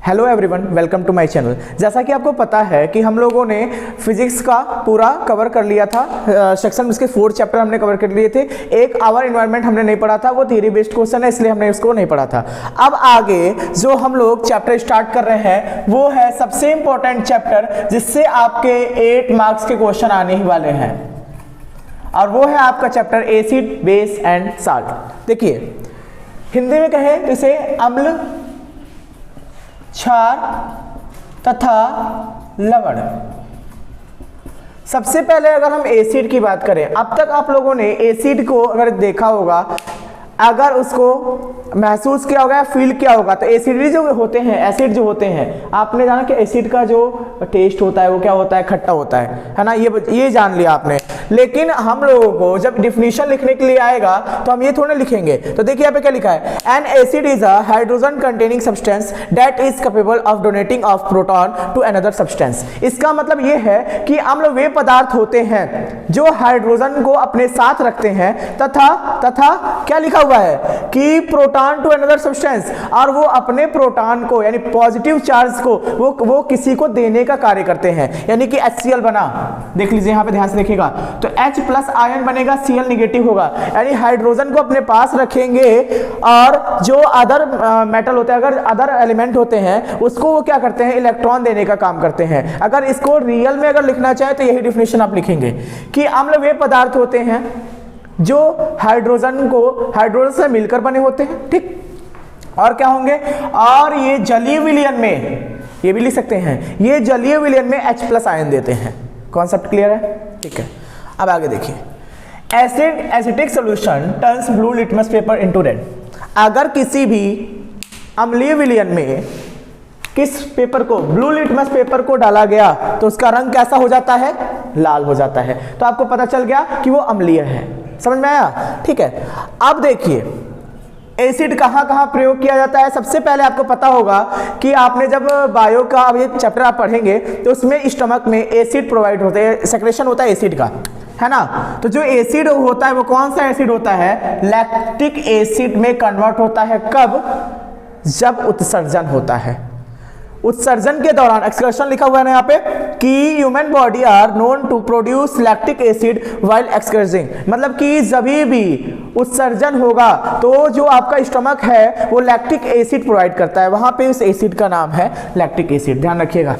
Hello everyone, welcome to my channel. जैसा कि आपको पता है कि हम लोगों ने फिजिक्स का पूरा कवर कर लिया था, सेक्शन उसके 4 चैप्टर हमने कवर कर लिए थे। एक आवर एनवायरनमेंट हमने नहीं पढ़ा था, वो थियरी बेस्ड क्वेश्चन है इसलिए हमने उसको नहीं पढ़ा था। अब आगे जो हम लोग चैप्टर स्टार्ट कर रहे हैं वो है सबसे इंपॉर्टेंट चैप्टर जिससे आपके 8 मार्क्स के क्वेश्चन आने ही वाले हैं, और वो है आपका chapter acid, base and salt. देखिए हिंदी में कहें तो इसे अम्ल, क्षार तथा लवण। सबसे पहले अगर हम एसिड की बात करें, अब तक आप लोगों ने एसिड को अगर देखा होगा, अगर उसको महसूस किया होगा या फील किया होगा, तो एसिड जो होते हैं, एसिड जो होते हैं, आपने जाना कि एसिड का जो टेस्ट होता है वो क्या होता है, खट्टा होता है ना, ये जान लिया आपने। लेकिन हम लोगों को जब डिफिनीशन लिखने के लिए आएगा तो हम ये थोड़े लिखेंगे। तो देखिए यहाँ पे क्या लिखा है, an acid is a hydrogen containing substance that is capable of donating of proton to another substance. इसका मतलब ये है कि अम्ल वे पदार्थ होते हैं जो हाइड्रोजन को अपने साथ रखते हैं तथा क्या लिखा हुआ है कि प्रोटॉन टू अनदर सब्सटेंस, और वो अपने प्रोटॉन को यानी पॉजिटिव चार्ज को वो किसी को देने का कार्य करते हैं। यानी कि HCl बना, देख लीजिए यहाँ पे ध्यान से देखिएगा, तो H प्लस आयन बनेगा, Cl निगेटिव होगा, यानी हाइड्रोजन को अपने पास रखेंगे और जो अदर मेटल होते हैं, अगर अदर एलिमेंट होते हैं उसको वो क्या करते हैं, इलेक्ट्रॉन देने का काम करते हैं। अगर इसको रियल में अगर लिखना चाहे तो यही डिफिनेशन आप लिखेंगे कि अम्ल वे पदार्थ होते हैं जो हाइड्रोजन से मिलकर बने होते हैं, ठीक। और क्या होंगे, और ये जलीय विलयन में, ये भी लिख सकते हैं, ये जलीय विलयन में H प्लस आयन देते हैं। कॉन्सेप्ट क्लियर है, ठीक है। अब आगे देखिए, acidic solution turns blue litmus paper into red. अगर किसी भी अम्लीय विलयन में किस पेपर को, ब्लू लिटमस पेपर को डाला गया तो उसका रंग कैसा हो जाता है, लाल हो जाता है। तो आपको पता चल गया कि वो अम्लीय है, समझ में आया, ठीक है। अब देखिए एसिड कहाँ कहाँ प्रयोग किया जाता है। सबसे पहले आपको पता होगा कि आपने जब बायो का अब ये चैप्टर आप पढ़ेंगे तो उसमें स्टमक में एसिड प्रोवाइड होते हैं, सेक्रेशन होता है एसिड का, है ना। तो जो एसिड होता है वो कौन सा एसिड होता है, लैक्टिक एसिड में कन्वर्ट होता है। कब, जब उत्सर्जन होता है। उत्सर्जन के दौरान, एक्सकर्शन लिखा हुआ है ना यहाँ पे कि human body are known to produce lactic acid while exercising, मतलब कि जब भी उत्सर्जन होगा तो जो आपका स्टमक है वो लैक्टिक एसिड प्रोवाइड करता है, वहां पे उस एसिड का नाम है लैक्टिक एसिड, ध्यान रखिएगा।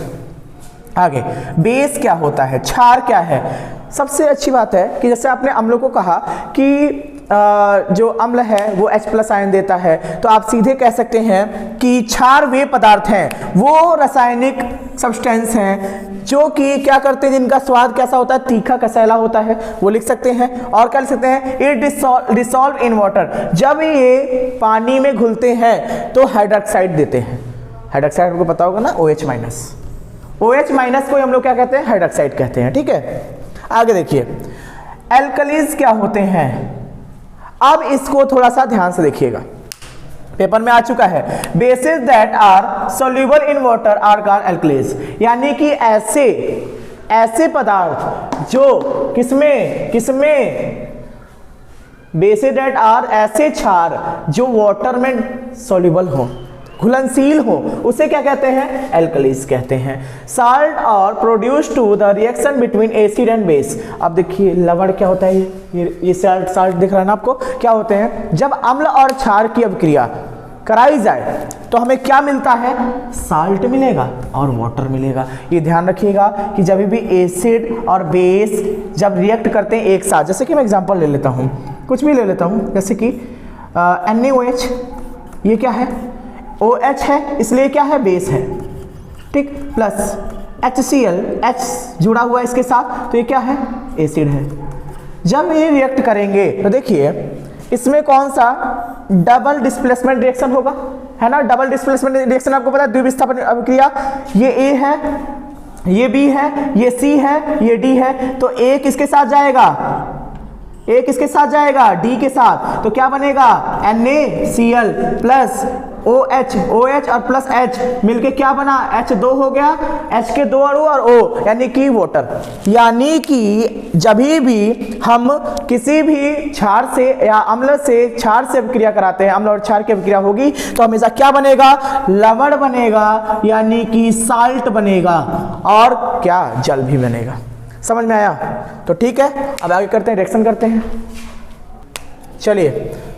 आगे बेस क्या होता है, क्षार क्या है। सबसे अच्छी बात है कि जैसे आपने अम्लों को कहा कि जो अम्ल है वो H प्लस आयन देता है, तो आप सीधे कह सकते हैं कि क्षार वे पदार्थ हैं, वो रासायनिक सब्सटेंस हैं जो कि क्या करते हैं, जिनका स्वाद कैसा होता है, तीखा कसैला होता है, वो लिख सकते हैं। और क्या लिख सकते हैं, इट डिसॉल्व इन वाटर, जब ये पानी में घुलते हैं तो हाइड्रोक्साइड देते हैं। हाइड्रोक्साइड आपको पता होगा ना, OH माइनस, OH माइनस को हम लोग क्या कहते हैं, हाइड्रोक्साइड कहते हैं, ठीक है। आगे देखिए एल्कलीज क्या होते हैं। अब इसको थोड़ा सा ध्यान से देखिएगा, पेपर में आ चुका है, bases that are soluble in water are called alkalis, यानी कि ऐसे पदार्थ जो किसमें बेसिस दैट आर, ऐसे क्षार जो वाटर में सोल्यूबल हो, घुलनशील हो, उसे क्या कहते हैं, एल्कलीज कहते हैं। साल्ट और produce to the reaction between acid and base. अब देखिए लवण क्या होता है, ये साल्ट दिख रहा है ना आपको, क्या होते हैं, जब अम्ल और क्षार की अभिक्रिया कराई जाए तो हमें क्या मिलता है, साल्ट मिलेगा और वाटर मिलेगा। ये ध्यान रखिएगा कि जब भी एसिड और बेस जब रिएक्ट करते हैं एक साथ, जैसे कि मैं एग्जांपल ले लेता हूँ, कुछ भी ले लेता हूँ, जैसे कि NaOH, ये क्या है, OH है, इसलिए क्या है, बेस है, ठीक, प्लस HCl, H जुड़ा हुआ है इसके साथ, तो ये क्या है, एसिड है। जब ये रिएक्ट करेंगे तो देखिए इसमें कौन सा डबल डिस्प्लेसमेंट रिएक्शन होगा, है ना। डबल डिस्प्लेसमेंट रिएक्शन आपको पता है, द्विविस्थापन अभिक्रिया, ये A है, ये B है, ये C है, ये D है, तो एक इसके साथ जाएगा, ए किसके साथ जाएगा, डी के साथ, तो क्या बनेगा NaCl प्लस OH और प्लस H मिलके क्या बना, H2 हो गया, H के 2 अणु और O यानी कि वाटर। यानी कि जब भी हम किसी भी क्षार से या अम्ल से क्षार से अभिक्रिया कराते हैं, अम्ल और क्षार की अभिक्रिया होगी तो हमेशा क्या बनेगा, लवण बनेगा, यानी कि साल्ट बनेगा, और क्या, जल भी बनेगा। समझ में आया? तो ठीक है, अब आगे करते हैं, रिएक्शन करते हैं। चलिए,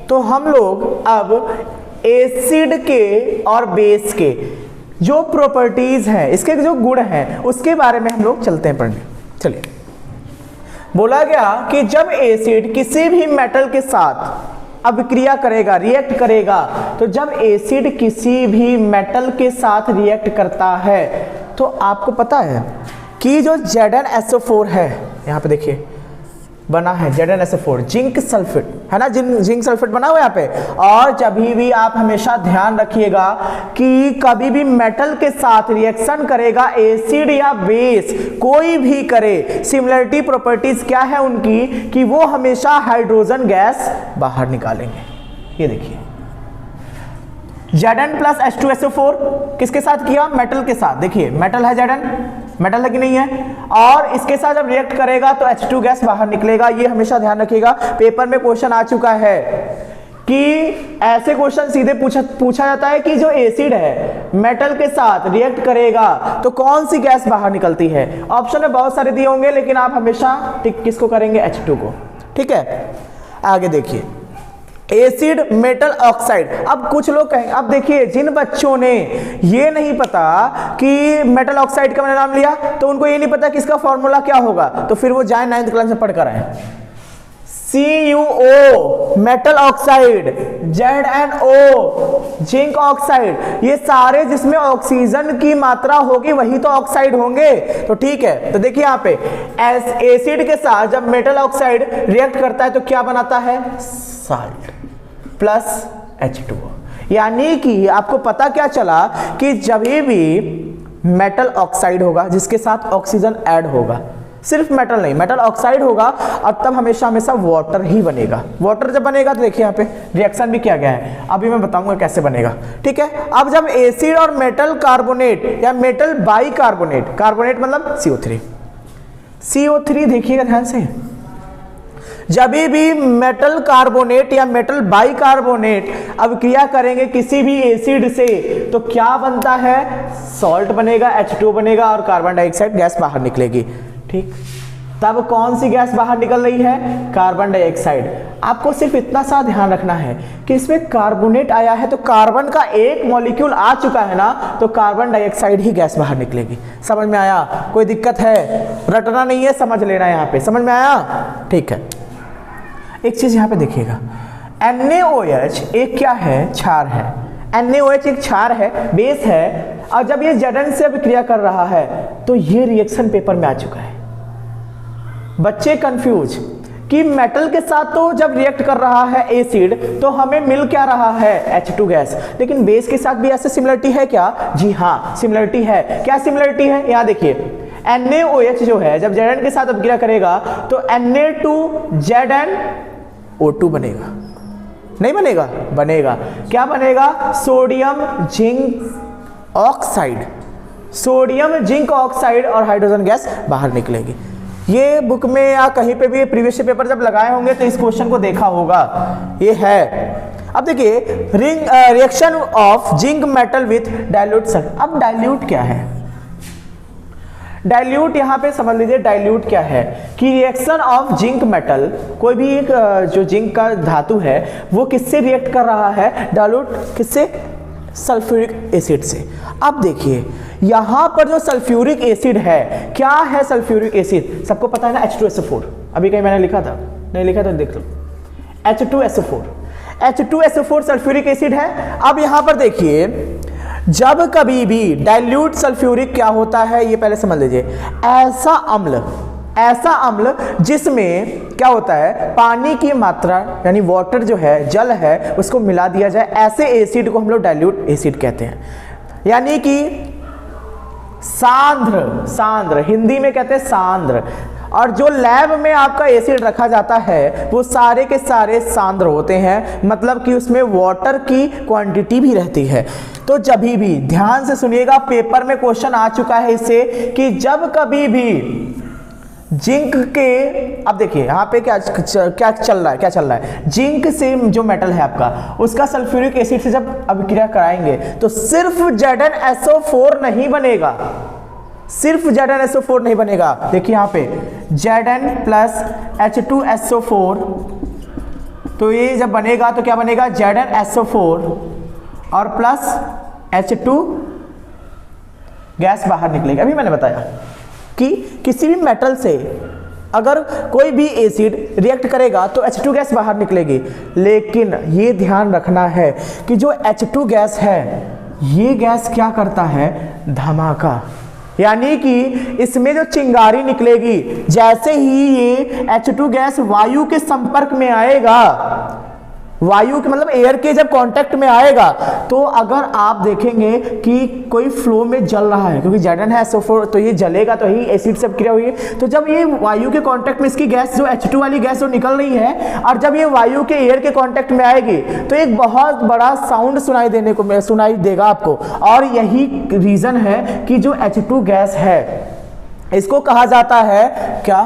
तो हम लोग अब एसिड के और बेस के जो प्रॉपर्टीज हैं, इसके जो गुण हैं, उसके बारे में हम लोग चलते हैं पढ़ने। चलिए, बोला गया कि जब एसिड किसी भी मेटल के साथ अभिक्रिया करेगा, रिएक्ट करेगा, तो जब एसिड किसी भी मेटल के साथ रिएक्ट करता है तो आपको पता है कि जो ZnSO4 है, यहाँ पे देखिए बना है ZnSO4, जिंक सल्फेट है ना, जिंक सल्फेट बना हुआ है यहाँ पे। और जब भी आप हमेशा ध्यान रखिएगा कि कभी भी मेटल के साथ रिएक्शन करेगा, एसिड या बेस कोई भी करे, सिमिलरिटी प्रॉपर्टीज क्या है उनकी, कि वो हमेशा हाइड्रोजन गैस बाहर निकालेंगे। ये देखिए Zn प्लस H2SO4 किसके साथ किया, मेटल के साथ। देखिए मेटल है, Zn मेटल है कि नहीं है, और इसके साथ जब रिएक्ट करेगा तो H2 गैस बाहर निकलेगा। ये हमेशा ध्यान रखिएगा, पेपर में क्वेश्चन आ चुका है कि ऐसे क्वेश्चन सीधे पूछा जाता है कि जो एसिड है मेटल के साथ रिएक्ट करेगा तो कौन सी गैस बाहर निकलती है। ऑप्शन में बहुत सारे दिए होंगे, लेकिन आप हमेशा टिक किसको करेंगे, H2 को। ठीक है, आगे देखिए, एसिड मेटल ऑक्साइड। अब कुछ लोग कहेंगे, अब देखिए जिन बच्चों ने ये नहीं पता कि मेटल ऑक्साइड का मैंने नाम लिया, तो उनको ये नहीं पता कि इसका फॉर्मूला क्या होगा, तो फिर वो जाए 9th क्लास में पढ़कर आए। CuO metal oxide, ZnO zinc oxide, ये सारे जिसमें ऑक्सीजन की मात्रा होगी वही तो ऑक्साइड होंगे। तो ठीक है, तो देखिए यहाँ पे एसिड के साथ जब मेटल ऑक्साइड रिएक्ट करता है तो क्या बनाता है, साल्ट प्लस H2O। यानी कि आपको पता क्या चला कि जब भी मेटल ऑक्साइड होगा जिसके साथ ऑक्सीजन ऐड होगा, सिर्फ मेटल नहीं, मेटल ऑक्साइड होगा, और तब हमेशा हमेशा वाटर ही बनेगा। वाटर जब बनेगा तो देखिए यहाँ पे रिएक्शन भी किया गया है, अभी मैं बताऊंगा कैसे बनेगा। ठीक है, अब जब एसिड और मेटल कार्बोनेट या मेटल बाई कार्बोनेट, कार्बोनेट मतलब CO3 देखिएगा ध्यान से, जब भी मेटल कार्बोनेट या मेटल बाई कार्बोनेट अभिक्रिया करेंगे किसी भी एसिड से तो क्या बनता है, सॉल्ट बनेगा, H2 बनेगा और कार्बन डाइऑक्साइड गैस बाहर निकलेगी। ठीक, तब कौन सी गैस बाहर निकल रही है, कार्बन डाइऑक्साइड। आपको सिर्फ इतना सा ध्यान रखना है कि इसमें कार्बोनेट आया है तो कार्बन का एक मॉलिक्यूल आ चुका है ना, तो कार्बन डाइऑक्साइड ही गैस बाहर निकलेगी। समझ में आया? कोई दिक्कत है, रटना नहीं है, समझ लेना यहाँ पे। समझ में आया? ठीक है, एक चीज यहाँ पे देखिएगा, NaOH एक क्या है, क्षार है। NaOH एक क्षार है, बेस है, और जब ये Zn से अभिक्रिया कर रहा है तो ये रिएक्शन पेपर में आ चुका है। बच्चे कंफ्यूज कि मेटल के साथ तो जब रिएक्ट कर रहा है एसिड तो हमें मिल क्या रहा है, H2 गैस, लेकिन बेस के साथ भी ऐसे सिमिलरिटी है क्या? जी हाँ, सिमिलरिटी है। क्या सिमिलरिटी है? यहाँ देखिए, NaOH जो है जब Zn के साथ अभिक्रिया करेगा तो Na2ZnO2 बनेगा, नहीं बनेगा? बनेगा। क्या बनेगा? Sodium zinc oxide, sodium zinc oxide और हाइड्रोजन गैस बाहर निकलेगी। ये बुक में या कहीं पे भी प्रीवियस पेपर जब लगाए होंगे तो इस क्वेश्चन को देखा होगा, ये है। अब देखिए, reaction of zinc metal with dilute sulphur. अब डाइल्यूट क्या है? डाइल्यूट यहाँ पे समझ लीजिए, डाइल्यूट क्या है कि रिएक्शन ऑफ जिंक मेटल, कोई भी एक जो जिंक का धातु है वो किससे रिएक्ट कर रहा है, डाइल्यूट किससे, सल्फ्यूरिक एसिड से। अब देखिए यहाँ पर जो सल्फ्यूरिक एसिड है, क्या है सल्फ्यूरिक एसिड? सबको पता है ना, H2SO4। अभी कहीं मैंने लिखा था, नहीं लिखा तो देख लो, H2SO4 सल्फ्यूरिक एसिड है। अब यहाँ पर देखिए, जब कभी भी डाइल्यूट सल्फ्यूरिक क्या होता है ये पहले समझ लीजिए, ऐसा अम्ल जिसमें क्या होता है, पानी की मात्रा यानी वाटर जो है, जल है, उसको मिला दिया जाए, ऐसे एसिड को हम लोग डाइल्यूट एसिड कहते हैं। यानी कि सांद्र, हिंदी में कहते हैं सांद्र। और जो लैब में आपका एसिड रखा जाता है वो सारे के सारे सांद्र होते हैं, मतलब कि उसमें वाटर की क्वांटिटी भी रहती है। तो जब भी ध्यान से सुनिएगा, पेपर में क्वेश्चन आ चुका है इससे कि जब कभी भी जिंक के, अब देखिए यहाँ पे क्या चल रहा है, जिंक से जो मेटल है आपका, उसका सल्फ्यूरिक एसिड से जब अभिक्रिया कराएंगे तो सिर्फ ZnSO4 नहीं बनेगा, सिर्फ ZnSO4 नहीं बनेगा। देखिए यहाँ पे Zn प्लस H2SO4, तो ये जब बनेगा तो क्या बनेगा, ZnSO4 और प्लस H2 गैस बाहर निकलेगा। अभी मैंने बताया कि किसी भी मेटल से अगर कोई भी एसिड रिएक्ट करेगा तो H2 गैस बाहर निकलेगी, लेकिन ये ध्यान रखना है कि जो H2 गैस है ये गैस क्या करता है, धमाका, यानी कि इसमें जो चिंगारी निकलेगी, जैसे ही ये H2 गैस वायु के संपर्क में आएगा, वायु के मतलब एयर के जब कांटेक्ट में आएगा, तो अगर आप देखेंगे कि कोई फ्लो में जल रहा है, क्योंकि ZnSO4 तो ये जलेगा तो ही एसिड से क्रिया हुई है, तो जब ये वायु के कांटेक्ट में इसकी गैस जो H2 वाली गैस जो निकल रही है, और जब ये वायु के एयर के कांटेक्ट में आएगी तो एक बहुत बड़ा साउंड सुनाई देगा आपको। और यही रीजन है कि जो H2 गैस है इसको कहा जाता है क्या,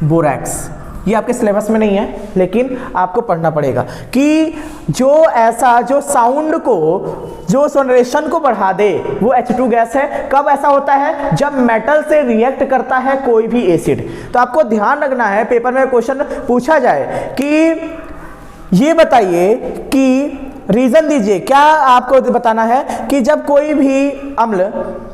बोरैक्स। ये आपके सिलेबस में नहीं है लेकिन आपको पढ़ना पड़ेगा कि जो ऐसा जो साउंड को, जो सोनरेशन को बढ़ा दे वो H2 गैस है। कब ऐसा होता है, जब मेटल से रिएक्ट करता है कोई भी एसिड। तो आपको ध्यान रखना है, पेपर में क्वेश्चन पूछा जाए कि ये बताइए कि रीजन दीजिए, क्या आपको बताना है कि जब कोई भी अम्ल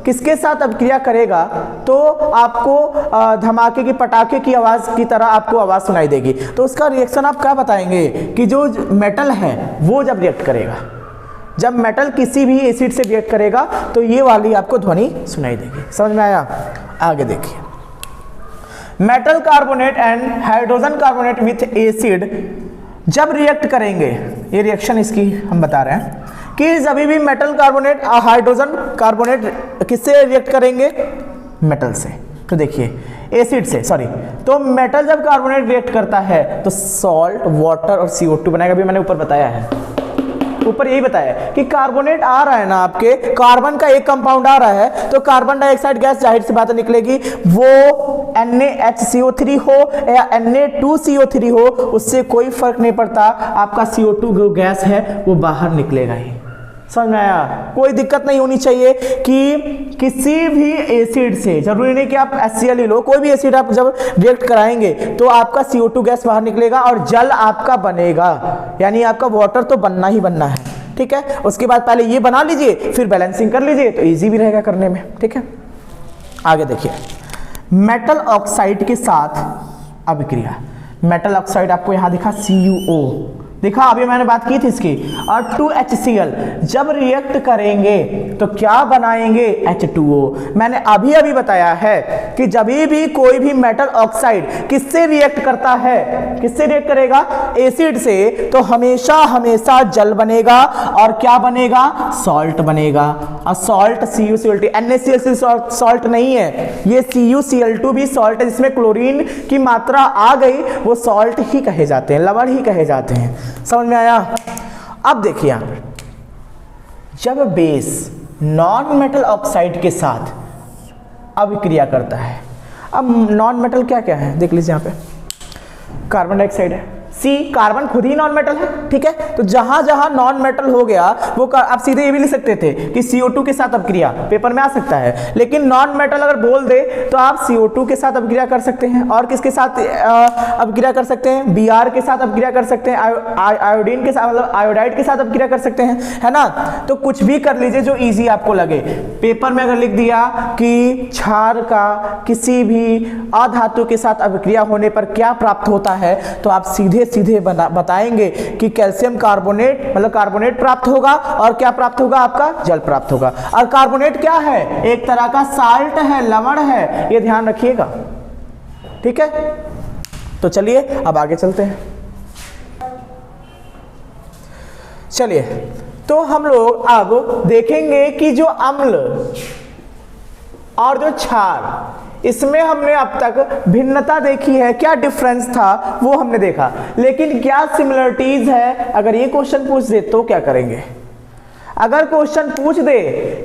किसके साथ अभिक्रिया करेगा तो आपको धमाके की, पटाखे की आवाज की तरह आपको आवाज सुनाई देगी। तो उसका रिएक्शन आप क्या बताएंगे कि जो मेटल है वो जब रिएक्ट करेगा, जब मेटल किसी भी एसिड से रिएक्ट करेगा तो ये वाली आपको ध्वनि सुनाई देगी। समझ में आया? आगे देखिए, metal carbonate and hydrogen carbonate with acid जब रिएक्ट करेंगे, ये रिएक्शन इसकी हम बता रहे हैं कि जब भी मेटल कार्बोनेट और हाइड्रोजन कार्बोनेट किससे रिएक्ट करेंगे, मेटल से। तो देखिए एसिड से, सॉरी, तो मेटल जब कार्बोनेट रिएक्ट करता है तो सॉल्ट, वाटर और CO2 बनाएगा। अभी मैंने ऊपर बताया है, ऊपर यही बताया कि कार्बोनेट आ रहा है ना, आपके कार्बन का एक कंपाउंड आ रहा है तो कार्बन डाइऑक्साइड गैस जाहिर सी बात निकलेगी, वो NaHCO3 हो या Na2CO3 हो, उससे कोई फर्क नहीं पड़ता, आपका CO2 गैस है वो बाहर निकलेगा ही। समझ में आया? कोई दिक्कत नहीं होनी चाहिए कि किसी भी एसिड से, जरूरी नहीं कि आप HCl ही लो, कोई भी एसिड आप जब रिएक्ट कराएंगे तो आपका CO2 गैस बाहर निकलेगा और जल आपका बनेगा, यानी आपका वाटर तो बनना ही बनना है। ठीक है, उसके बाद पहले ये बना लीजिए फिर बैलेंसिंग कर लीजिए तो इजी भी रहेगा करने में। ठीक है, आगे देखिए, मेटल ऑक्साइड के साथ अभिक्रिया। मेटल ऑक्साइड आपको यहां दिखा CuO, देखा अभी मैंने बात की थी इसकी, और 2HCl जब रिएक्ट करेंगे तो क्या बनाएंगे, H2O। मैंने अभी अभी बताया है कि जब भी कोई भी मेटल ऑक्साइड किससे रिएक्ट करता है, किससे रिएक्ट करेगा, एसिड से, तो हमेशा हमेशा जल बनेगा और क्या बनेगा, सॉल्ट बनेगा। और सॉल्ट CuCl2, NaCl सॉल्ट नहीं है, ये CuCl2 भी सॉल्ट है, जिसमें क्लोरीन की मात्रा आ गई वो सॉल्ट ही कहे जाते हैं, लवण ही कहे जाते हैं। समझ में आया? अब देखिए यहां पर, जब बेस नॉन मेटल ऑक्साइड के साथ अभिक्रिया करता है, अब नॉन मेटल क्या क्या है देख लीजिए, यहां पे कार्बन डाइऑक्साइड है, C, कार्बन खुद ही नॉन मेटल है। ठीक है, तो जहां जहां नॉन मेटल हो गया वो आप सीधे ये भी लिख सकते थे कि CO2 के साथ अपक्रिया, पेपर में आ सकता है, लेकिन नॉन मेटल अगर बोल दे तो आप CO2 के साथ अपक्रिया कर सकते हैं, और किसके साथ अपक्रिया कर सकते हैं, Br के साथ अपक्रिया कर सकते हैं, आयोडीन के साथ, मतलब आयोडाइड के साथ अपक्रिया कर सकते हैं, है ना। तो कुछ भी कर लीजिए जो ईजी आपको लगे। पेपर में अगर लिख दिया कि क्षार का किसी भी अधातु के साथ अपक्रिया होने पर क्या प्राप्त होता है, तो आप सीधे बताएंगे कि कैल्शियम कार्बोनेट, मतलब कार्बोनेट प्राप्त होगा, और क्या प्राप्त होगा, आपका जल प्राप्त होगा। और कार्बोनेट क्या है, एक तरह का साल्ट है, लवण है, ये ध्यान रखिएगा। ठीक है, तो चलिए अब आगे चलते हैं। चलिए, तो हम लोग अब देखेंगे कि जो अम्ल और जो क्षार, इसमें हमने अब तक भिन्नता देखी है, क्या डिफरेंस था वो हमने देखा, लेकिन क्या सिमिलरिटीज है। अगर ये क्वेश्चन पूछ दे तो क्या करेंगे? अगर क्वेश्चन पूछ दे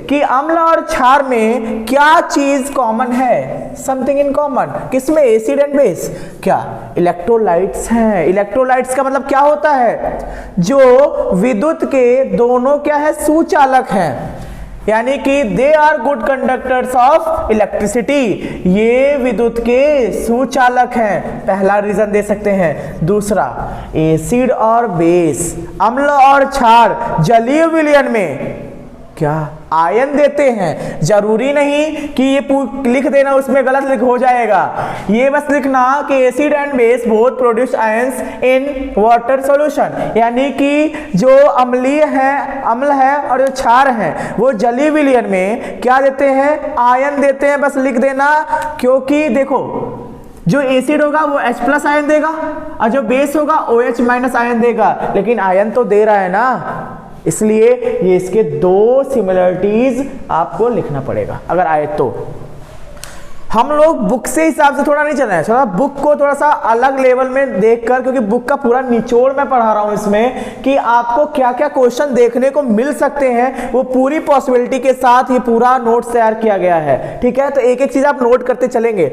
कि अम्ल और क्षार में क्या चीज कॉमन है, समथिंग इन कॉमन, किसमें? Acid and base. क्या? इलेक्ट्रोलाइट्स हैं। इलेक्ट्रोलाइट्स का मतलब क्या होता है? जो विद्युत के दोनों क्या है? सुचालक हैं, यानी कि they are good conductors of electricity. ये विद्युत के सुचालक हैं, पहला रीजन दे सकते हैं। दूसरा, एसिड और बेस, अम्ल और क्षार जलीय विलयन में क्या आयन देते हैं। जरूरी नहीं कि ये लिख देना उसमें गलत लिख हो जाएगा, ये बस लिखना कि acid and base both produce ions in water solution, यानी कि जो अम्लीय है, अम्ल है और जो क्षार है वो जलीय विलयन में क्या देते हैं? आयन देते हैं, बस लिख देना। क्योंकि देखो जो एसिड होगा वो H+ आयन देगा और जो बेस होगा OH- आयन देगा, लेकिन आयन तो दे रहा है ना, इसलिए ये इसके दो सिमिलरिटीज आपको लिखना पड़ेगा अगर आए तो। हम लोग बुक से हिसाब से थोड़ा नहीं चल रहे हैं, थोड़ा बुक को थोड़ा सा अलग लेवल में देखकर, क्योंकि बुक का पूरा निचोड़ मैं पढ़ा रहा हूं इसमें कि आपको क्या क्या क्वेश्चन देखने को मिल सकते हैं, वो पूरी पॉसिबिलिटी के साथ ये पूरा नोट्स तैयार किया गया है। ठीक है, तो एक एक चीज आप नोट करते चलेंगे।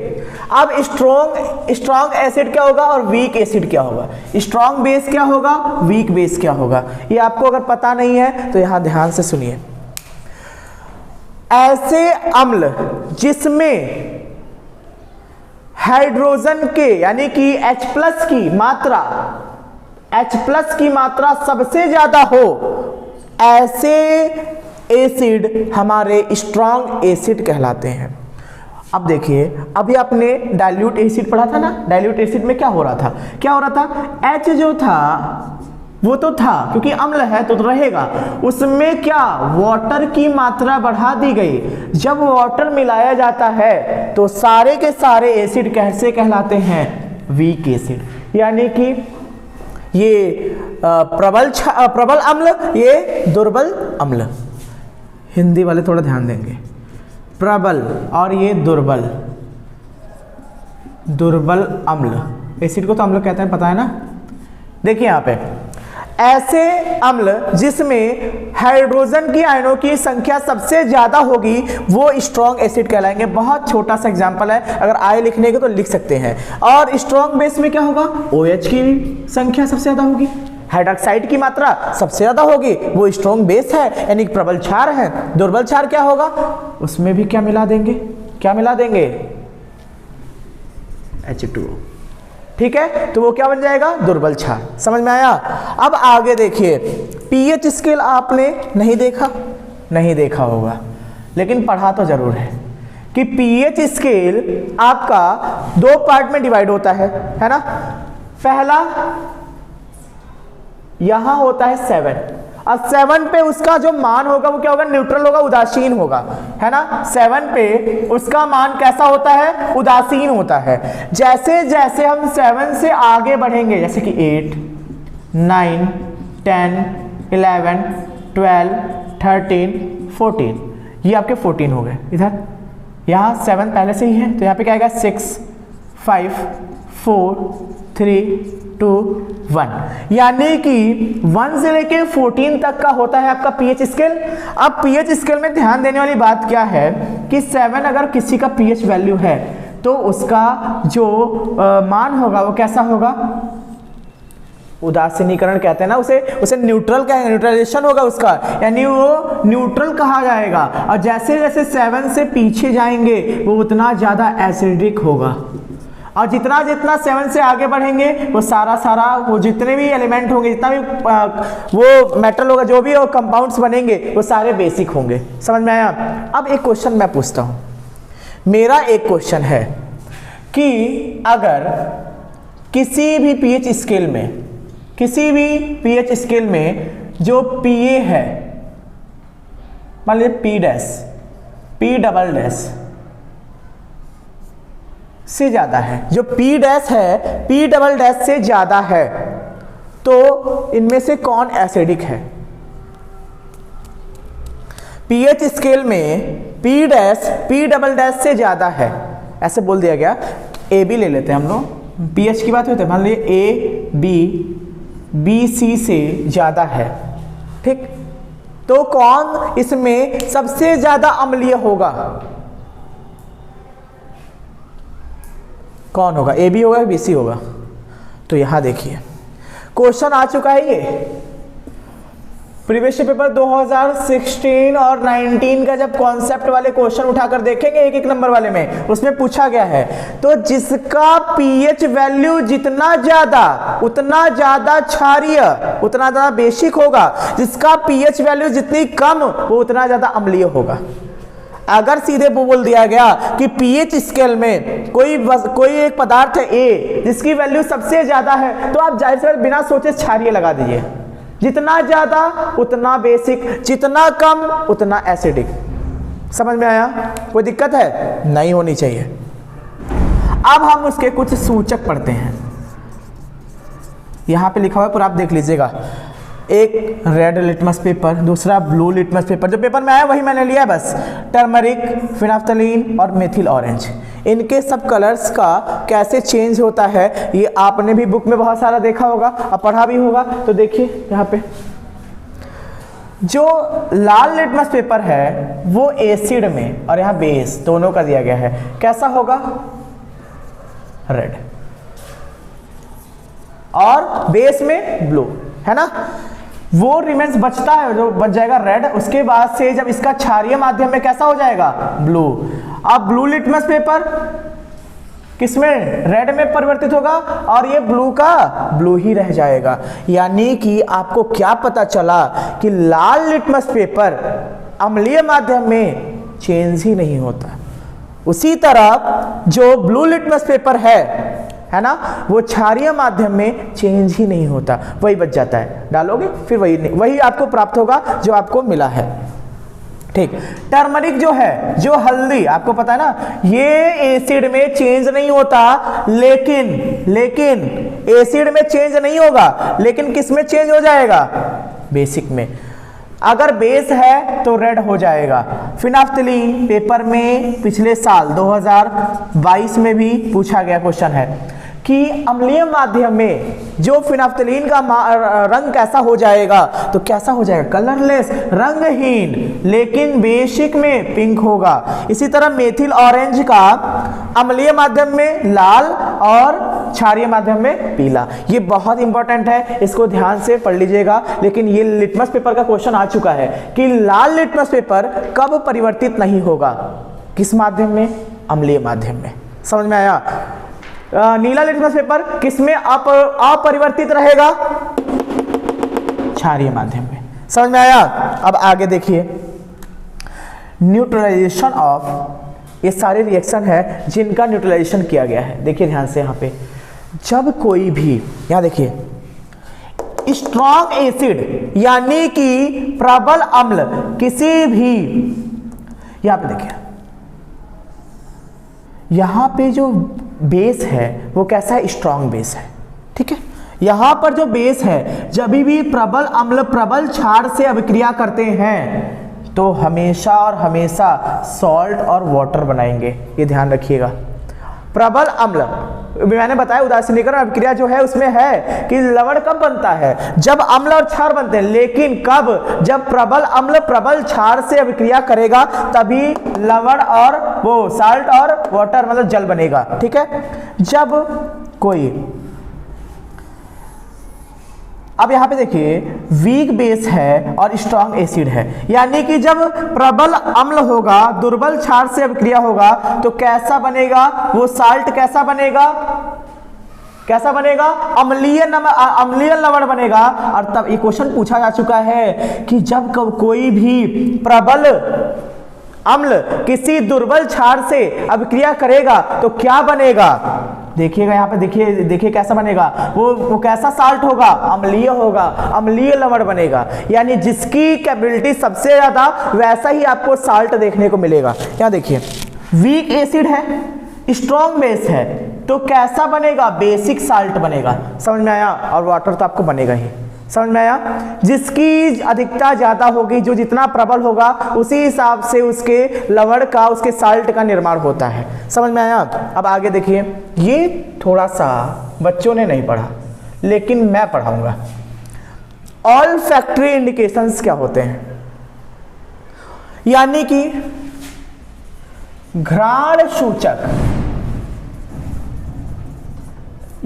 अब स्ट्रॉन्ग एसिड क्या होगा और वीक एसिड क्या होगा, स्ट्रॉन्ग बेस क्या होगा, वीक बेस क्या होगा, ये आपको अगर पता नहीं है तो यहां ध्यान से सुनिए। ऐसे अम्ल जिसमें हाइड्रोजन के यानी कि H+ की मात्रा सबसे ज्यादा हो, ऐसे एसिड हमारे स्ट्रॉन्ग एसिड कहलाते हैं। अब देखिए, अभी आपने डाइल्यूट एसिड पढ़ा था ना, डाइल्यूट एसिड में क्या हो रहा था? H जो था वो तो था, क्योंकि अम्ल है तो रहेगा, उसमें क्या वाटर की मात्रा बढ़ा दी गई। जब वाटर मिलाया जाता है तो सारे के सारे एसिड कैसे कहलाते हैं? वीक एसिड, यानी कि ये प्रबल अम्ल, ये दुर्बल अम्ल। हिंदी वाले थोड़ा ध्यान देंगे, प्रबल और ये दुर्बल अम्ल। एसिड को तो अम्ल कहते हैं, पता है ना। देखिए यहां पे ऐसे अम्ल जिसमें हाइड्रोजन की आयनों की संख्या सबसे ज्यादा होगी वो स्ट्रॉन्ग एसिड कहलाएंगे। बहुत छोटा सा एग्जांपल है, अगर आय लिखने के तो लिख सकते हैं। और स्ट्रॉन्ग बेस में क्या होगा? OH की संख्या सबसे ज्यादा होगी, हाइड्रोक्साइड की मात्रा सबसे ज्यादा होगी, वो स्ट्रॉन्ग बेस है, यानी कि प्रबल क्षार है। दुर्बल क्षार क्या होगा? उसमें भी क्या मिला देंगे? H2O। ठीक है, तो वो क्या बन जाएगा? दुर्बल क्षार। समझ में आया? अब आगे देखिए, पीएच स्केल आपने नहीं देखा होगा, लेकिन पढ़ा तो जरूर है कि पीएच स्केल आपका दो पार्ट में डिवाइड होता है ना। पहला यहां होता है 7, और 7 पे उसका जो मान होगा वो क्या होगा? न्यूट्रल होगा, उदासीन होगा, है ना। 7 पे उसका मान कैसा होता है? उदासीन होता है। जैसे जैसे हम 7 से आगे बढ़ेंगे, जैसे कि 8, 9, 10, 11, 12, 13, 14, ये आपके 14 हो गए। इधर यहाँ 7 पहले से ही है, तो यहाँ पे क्या आएगा? 6, 5, 4, 3, 2, 1, यानी कि 1 से लेके 14 तक का होता है आपका पीएच स्केल। अब पीएच स्केल में ध्यान देने वाली बात क्या है कि 7 अगर किसी का पीएच वैल्यू है तो उसका जो मान होगा वो कैसा होगा? उदासीनीकरण कहते हैं ना उसे न्यूट्रल कहेंगे, न्यूट्रलाइजेशन होगा उसका, यानी वो न्यूट्रल कहा जाएगा। और जैसे जैसे 7 से पीछे जाएंगे वो उतना ज्यादा एसिडिक होगा, और जितना जितना 7 से आगे बढ़ेंगे वो सारा वो जितने भी एलिमेंट होंगे, जितना भी वो मेटल होगा, जो भी वो कंपाउंड्स बनेंगे वो सारे बेसिक होंगे। समझ में आया? अब एक क्वेश्चन मैं पूछता हूं, मेरा एक क्वेश्चन है कि अगर किसी भी पीएच स्केल में जो पीए है, मान लीजिए P' से ज्यादा है, जो P' है P" से ज्यादा है, तो इनमें से कौन एसिडिक है? पीएच स्केल में P' से ज्यादा है, ऐसे बोल दिया गया, ए बी ले लेते हैं हम लोग, पीएच की बात होती है, मान लीजिए ए बी सी से ज़्यादा है, ठीक, तो कौन इसमें सबसे ज़्यादा अम्लीय होगा? कौन होगा? ए बी होगा, बी सी होगा? तो यहां देखिए क्वेश्चन आ चुका है, ये प्रीवियस पेपर 2016 और 19 का जब कॉन्सेप्ट वाले क्वेश्चन उठाकर देखेंगे एक एक नंबर वाले में, उसमें पूछा गया है, तो जिसका पीएच वैल्यू जितना ज्यादा उतना ज्यादा क्षारीय, उतना ज्यादा बेसिक होगा, जिसका पीएच वैल्यू जितनी कम वो उतना ज्यादा अम्लीय होगा। अगर सीधे बोल दिया गया कि पीएच स्केल में कोई एक पदार्थ है ए जिसकी वैल्यू सबसे ज्यादा है, तो आप जाहिर सी बात बिना सोचे क्षारीय लगा दीजिए, जितना ज्यादा उतना बेसिक, जितना कम उतना एसिडिक। समझ में आया? कोई दिक्कत है? नहीं होनी चाहिए। अब हम उसके कुछ सूचक पढ़ते हैं, यहां पे लिखा हुआ है पूरा, आप देख लीजिएगा। एक रेड लिटमस पेपर, दूसरा ब्लू लिटमस पेपर, जो पेपर में आया वही मैंने लिया है बस। टर्मरिक, फिनाफ्थलीन और मेथिल ऑरेंज, इनके सब कलर्स का कैसे चेंज होता है ये आपने भी बुक में बहुत सारा देखा होगा और पढ़ा भी होगा। तो देखिए यहाँ पे जो लाल लिटमस पेपर है वो एसिड में और यहाँ बेस दोनों का दिया गया है, कैसा होगा? रेड, और बेस में ब्लू, है ना? वो रिमेन्स बचता है, जो बच जाएगा रेड, उसके बाद से जब इसका क्षारीय माध्यम में कैसा हो जाएगा? ब्लू। अब ब्लू लिटमस पेपर किसमें? रेड में परिवर्तित होगा और ये ब्लू का ब्लू ही रह जाएगा। यानी कि आपको क्या पता चला कि लाल लिटमस पेपर अम्लीय माध्यम में चेंज ही नहीं होता, उसी तरह जो ब्लू लिटमस पेपर है ना, वो क्षारीय माध्यम में चेंज ही नहीं होता, वही बच जाता है। डालोगे फिर वही आपको प्राप्त होगा जो आपको मिला है, ठीक। टर्मरिक जो है, जो हल्दी, आपको पता है ना, ये एसिड में चेंज नहीं होता, लेकिन एसिड में चेंज नहीं होगा, लेकिन किस में चेंज हो जाएगा? बेसिक में। अगर बेस है तो रेड हो जाएगा। फिनाफ्थलीन पेपर में पिछले साल 2022 में भी पूछा गया क्वेश्चन है कि अम्लीय माध्यम में जो फिनाफ्थलीन का रंग कैसा हो जाएगा? तो कैसा हो जाएगा? कलरलेस, रंगहीन, लेकिन बेसिक में पिंक होगा। इसी तरह मेथिल ऑरेंज का अम्लीय माध्यम में लाल और क्षारीय माध्यम में पीला। ये बहुत इंपॉर्टेंट है, इसको ध्यान से पढ़ लीजिएगा। लेकिन ये लिटमस पेपर का क्वेश्चन आ चुका है कि लाल लिटमस पेपर कब परिवर्तित नहीं होगा? किस माध्यम में? अम्लीय माध्यम में। समझ में आया? नीला लिटमस पेपर किसमें अपरिवर्तित रहेगा? क्षारीय माध्यम में। समझ में आया? अब आगे देखिए, न्यूट्रलाइजेशन ऑफ, ये सारे रिएक्शन है जिनका न्यूट्रलाइजेशन किया गया है। देखिए ध्यान से, यहाँ पे जब कोई भी, यहाँ देखिए स्ट्रॉन्ग एसिड यानी कि प्रबल अम्ल किसी भी, यहाँ पे देखिए, यहाँ पे जो बेस है वो कैसा है? स्ट्रॉन्ग बेस है, ठीक है। यहां पर जो बेस है, जब भी प्रबल अम्ल प्रबल क्षार से अभिक्रिया करते हैं तो हमेशा और हमेशा सॉल्ट और वाटर बनाएंगे, ये ध्यान रखिएगा। प्रबल अम्ल, मैंने बताया उदासीनीकरण अभिक्रिया जो है उसमें है कि लवण कब बनता है? जब अम्ल और क्षार बनते हैं। लेकिन कब? जब प्रबल अम्ल प्रबल क्षार से अभिक्रिया करेगा तभी लवण और वो साल्ट और वाटर मतलब जल बनेगा, ठीक है। जब कोई, अब यहां पे देखिए वीक बेस है और स्ट्रॉन्ग एसिड है, यानी कि जब प्रबल अम्ल होगा, दुर्बल क्षार से अभिक्रिया होगा तो कैसा बनेगा? वो साल्ट कैसा बनेगा? कैसा बनेगा? अम्लीय लवण बनेगा। और तब ये क्वेश्चन पूछा जा चुका है कि जब कोई भी प्रबल अम्ल किसी दुर्बल क्षार से अभिक्रिया करेगा तो क्या बनेगा? देखिएगा यहाँ पे, देखिए कैसा बनेगा? वो कैसा साल्ट होगा? अम्लीय होगा, अम्लीय लवण बनेगा। यानी जिसकी कैपेबिलिटी सबसे ज्यादा वैसा ही आपको साल्ट देखने को मिलेगा। यहाँ देखिए वीक एसिड है, स्ट्रॉन्ग बेस है, तो कैसा बनेगा? बेसिक साल्ट बनेगा। समझ में आया? और वाटर तो आपको बनेगा ही, समझ में आया? जिसकी अधिकता ज्यादा होगी, जो जितना प्रबल होगा उसी हिसाब से उसके लवण का, उसके साल्ट का निर्माण होता है। समझ में आया? अब आगे देखिए, ये थोड़ा सा बच्चों ने नहीं पढ़ा लेकिन मैं पढ़ाऊंगा। ऑल फैक्ट्री इंडिकेशंस क्या होते हैं? यानी कि घ्राण सूचक,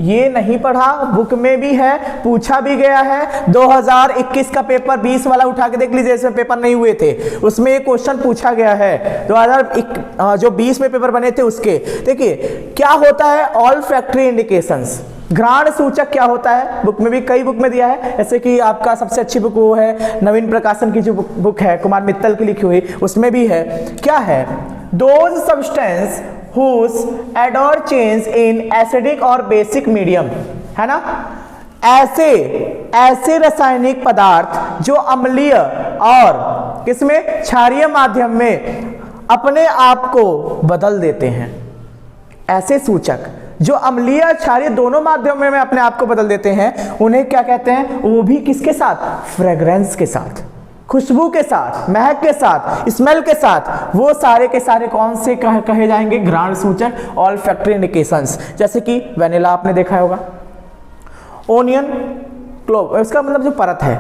ये नहीं पढ़ा, बुक में भी है, पूछा भी गया है। 2021 का पेपर 20 वाला उठा के देख लीजिए, इसमें पेपर नहीं हुए थे, उसमें एक क्वेश्चन पूछा गया है 2020 में पेपर बने थे उसके। देखिए क्या होता है ऑल फैक्ट्री इंडिकेशंस, घ्राण सूचक क्या होता है, बुक में भी, कई बुक में दिया है। जैसे कि आपका सबसे अच्छी बुक वो है नवीन प्रकाशन की जो बुक है, कुमार मित्तल की लिखी हुई, उसमें भी है। क्या है? Those substance whose ador change in acidic और basic medium, है ना, ऐसे रासायनिक पदार्थ जो अम्लीय और किसमें, क्षारीय माध्यम में अपने आप को बदल देते हैं। ऐसे सूचक जो अम्लीय क्षारीय दोनों माध्यमों में अपने आप को बदल देते हैं, उन्हें क्या कहते हैं? वो भी किसके साथ? फ्रेग्रेंस के साथ, खुशबू के साथ, महक के साथ, स्मेल के साथ। वो सारे के सारे कौन से कहे जाएंगे? घ्राण सूचक, ऑल फैक्ट्री इंडिकेशंस। जैसे कि वेनिला आपने देखा होगा, ओनियन, क्लोव, इसका मतलब जो परत है,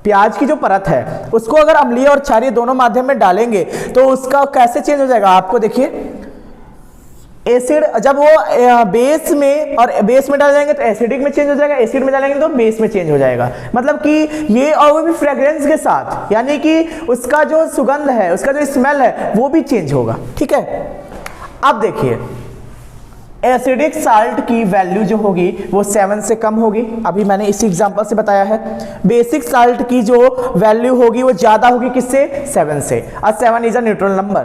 प्याज की जो परत है, उसको अगर अम्लीय और क्षारीय दोनों माध्यम में डालेंगे तो उसका कैसे चेंज हो जाएगा? आपको देखिए, एसिड जब वो बेस में डाल जाएंगे तो एसिडिक में चेंज हो जाएगा, एसिड में डालेंगे तो बेस में चेंज हो जाएगा। मतलब कि ये, और वो भी फ्रेग्रेंस के साथ, यानी कि उसका जो सुगंध है, उसका जो स्मेल है वो भी चेंज होगा। ठीक है, अब देखिए एसिडिक साल्ट की वैल्यू जो होगी वो 7 से कम होगी, अभी मैंने इसी एग्जांपल से बताया है। बेसिक साल्ट की जो वैल्यू होगी वो ज्यादा होगी, किससे? 7 से। और 7 इज अ न्यूट्रल नंबर,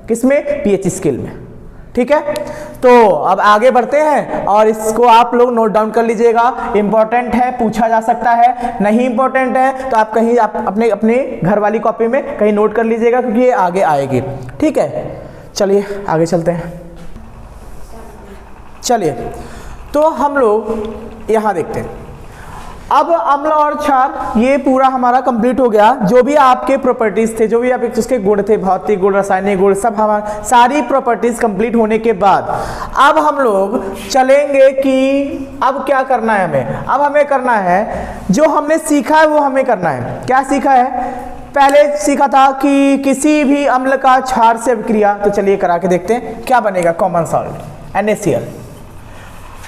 किसमें? पीएच स्केल में। ठीक है, तो अब आगे बढ़ते हैं और इसको आप लोग नोट डाउन कर लीजिएगा, इंपॉर्टेंट है, पूछा जा सकता है। नहीं इंपॉर्टेंट है तो आप कहीं अपने घर वाली कॉपी में कहीं नोट कर लीजिएगा, क्योंकि ये आगे आएगी। ठीक है, चलिए आगे चलते हैं। चलिए तो हम लोग यहाँ देखते हैं। अब अम्ल और क्षार ये पूरा हमारा कंप्लीट हो गया। जो भी आपके प्रॉपर्टीज थे, जो भी आप उसके गुण थे, भौतिक गुण, रासायनिक गुण, सब हमारा सारी प्रॉपर्टीज कंप्लीट होने के बाद अब हम लोग चलेंगे कि अब क्या करना है हमें। अब हमें करना है जो हमने सीखा है वो हमें करना है। क्या सीखा है? पहले सीखा था कि किसी भी अम्ल का क्षार से अभिक्रिया, तो चलिए करा के देखते हैं क्या बनेगा। कॉमन सॉल्ट NaCl,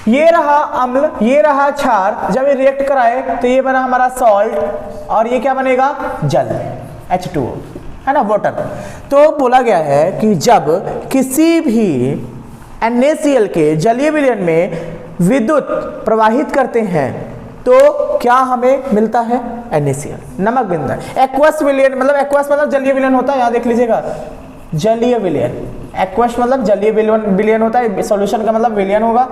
ये रहा अम्ल, ये रहा क्षार, जब ये रिएक्ट कराए तो ये बना हमारा सॉल्ट, और ये क्या बनेगा? जल, H2O, है ना, वाटर। तो बोला गया है कि जब किसी भी NaCl के जलीय विलयन में विद्युत प्रवाहित करते हैं तो क्या हमें मिलता है? NaCl, नमक बिंदु। एक्वस विलयन, मतलब एक्वस मतलब जलीय विलयन होता है, यहाँ देख लीजिएगा, जलीय विलयन। एक्वस मतलब जलीय विलयन होता है, सॉल्यूशन का मतलब विलयन होगा।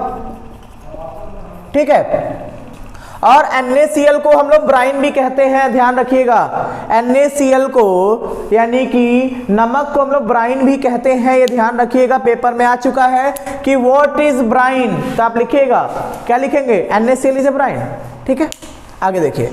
ठीक है, और NaCl को हम लोग ब्राइन भी कहते हैं, ध्यान रखिएगा। NaCl को यानी कि नमक को हम लोग ब्राइन भी कहते हैं, ये ध्यान रखिएगा। पेपर में आ चुका है कि व्हाट इज ब्राइन, तो आप लिखिएगा, क्या लिखेंगे? NaCl is a brine. ठीक है, आगे देखिए।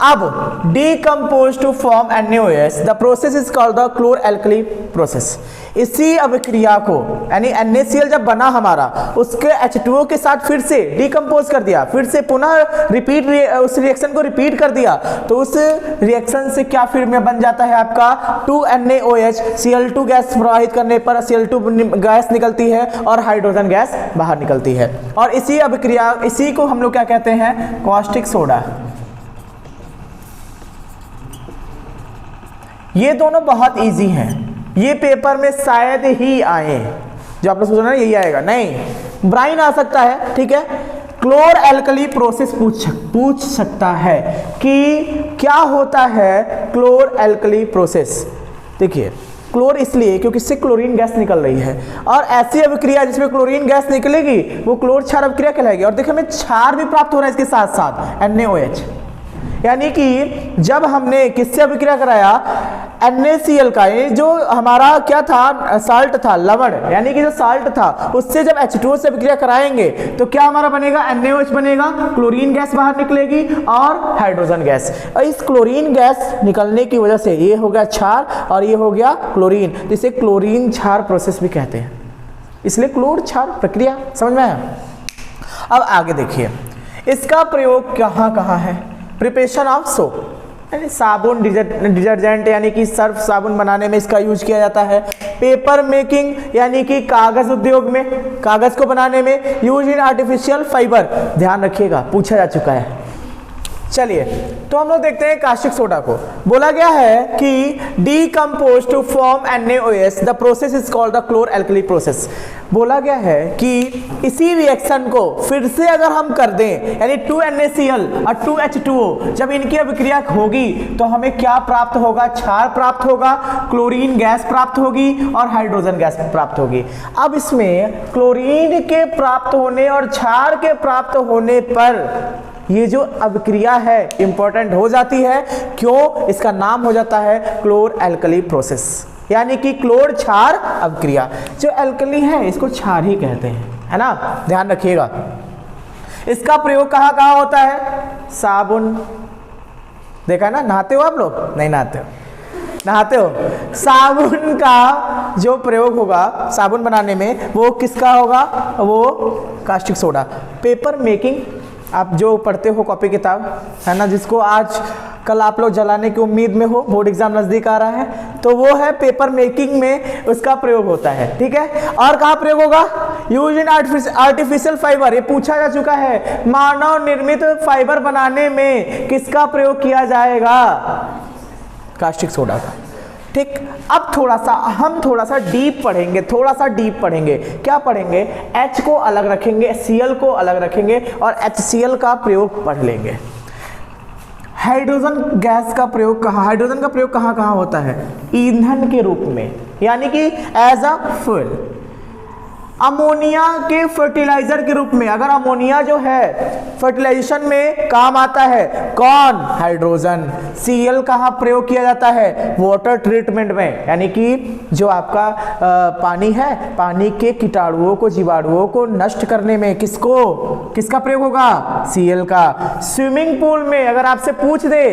अब decompose to form NaOH, the process is called the chlor alkali process. इसी अभिक्रिया को, यानी NaCl जब बना हमारा, उसके H2O के साथ फिर से डिकम्पोज कर दिया, फिर से पुनः रिपीट उस रिएक्शन को रिपीट कर दिया, तो उस रिएक्शन से क्या फिर में बन जाता है आपका 2NaOH। Cl2 गैस प्रवाहित करने पर Cl2 गैस निकलती है और हाइड्रोजन गैस बाहर निकलती है। और इसी अभिक्रिया, इसी को हम लोग क्या कहते हैं? Caustic soda. ये दोनों बहुत इजी हैं, ये पेपर में शायद ही आए। जो आप लोग सोच रहे हैं यही आएगा, नहीं, ब्राइन आ सकता है। ठीक है, क्लोर एल्कली प्रोसेस पूछ सकता है कि क्या होता है क्लोर एल्कली प्रोसेस। देखिए, क्लोर इसलिए क्योंकि इससे क्लोरीन गैस निकल रही है, और ऐसी अभिक्रिया जिसमें क्लोरीन गैस निकलेगी वो क्लोर क्षार अभिक्रिया कहलाएगी। और देखिए हमें क्षार भी प्राप्त हो रहा है इसके साथ साथ NaOH। यानी कि जब हमने किससे अभिक्रिया कराया, NaCl का, ये जो हमारा क्या था, साल्ट था, लवण, यानी कि जो साल्ट था उससे जब H2O से अभिक्रिया कराएंगे तो क्या हमारा बनेगा, NaOH बनेगा, क्लोरीन गैस बाहर निकलेगी और हाइड्रोजन गैस। और इस क्लोरीन गैस निकलने की वजह से ये हो गया क्षार और ये हो गया क्लोरीन, जिसे क्लोरीन क्षार प्रोसेस भी कहते हैं, इसलिए क्लोर क्षार प्रक्रिया। समझ में आया? अब आगे देखिए, इसका प्रयोग कहाँ कहाँ है। प्रिपरेशन ऑफ सोप, यानी साबुन, डिटर्जेंट यानी कि सर्फ साबुन बनाने में इसका यूज किया जाता है। पेपर मेकिंग यानी कि कागज उद्योग में, कागज को बनाने में। यूज इन आर्टिफिशियल फाइबर, ध्यान रखिएगा पूछा जा चुका है। चलिए तो हम लोग देखते हैं कास्टिक सोडा को। बोला गया है कि decompose to form NaOH, the process is called the chlor alkali process. बोला गया है कि इसी रिएक्शन को फिर से अगर हम कर दें, यानी 2NaCl और 2H2O, जब इनकी अभिक्रिया होगी तो हमें क्या प्राप्त होगा, क्षार प्राप्त होगा, क्लोरीन गैस प्राप्त होगी और हाइड्रोजन गैस प्राप्त होगी। अब इसमें क्लोरीन के प्राप्त होने और क्षार के प्राप्त होने पर ये जो अभिक्रिया है इंपॉर्टेंट हो जाती है। क्यों? इसका नाम हो जाता है क्लोर एल्कली प्रोसेस, यानी कि क्लोर क्षार अभिक्रिया। जो एल्कली है इसको क्षार ही कहते हैं, है ना, ध्यान रखिएगा। इसका प्रयोग कहाँ कहाँ होता है? साबुन, देखा है ना, नहाते हो आप लोग? नहीं नहाते हो, नहाते हो। साबुन का जो प्रयोग होगा साबुन बनाने में वो किसका होगा, वो कास्टिक सोडा। पेपर मेकिंग, आप जो पढ़ते हो कॉपी किताब, है ना, जिसको आज कल आप लोग जलाने की उम्मीद में हो, बोर्ड एग्जाम नजदीक आ रहा है, तो वो है पेपर मेकिंग में उसका प्रयोग होता है। ठीक है, और कहाँ प्रयोग होगा? यूज इन आर्टिफिशियल फाइबर, ये पूछा जा चुका है। मानव निर्मित फाइबर बनाने में किसका प्रयोग किया जाएगा? कास्टिक सोडा का। ठीक, अब हम थोड़ा सा डीप पढ़ेंगे, क्या पढ़ेंगे? H को अलग रखेंगे, Cl को अलग रखेंगे और HCl का प्रयोग पढ़ लेंगे। हाइड्रोजन गैस का प्रयोग कहाँ, हाइड्रोजन का प्रयोग कहाँ कहाँ होता है? ईंधन के रूप में, यानी कि एज अ फ्यूल। अमोनिया के फर्टिलाइजर के रूप में, अगर अमोनिया जो है फर्टिलाइजेशन में काम आता है, कौन? हाइड्रोजन। Cl कहाँ प्रयोग किया जाता है? वाटर ट्रीटमेंट में, यानी कि जो आपका पानी है, पानी के कीटाणुओं को, जीवाणुओं को नष्ट करने में किसका प्रयोग होगा? Cl का। स्विमिंग पूल में, अगर आपसे पूछ दे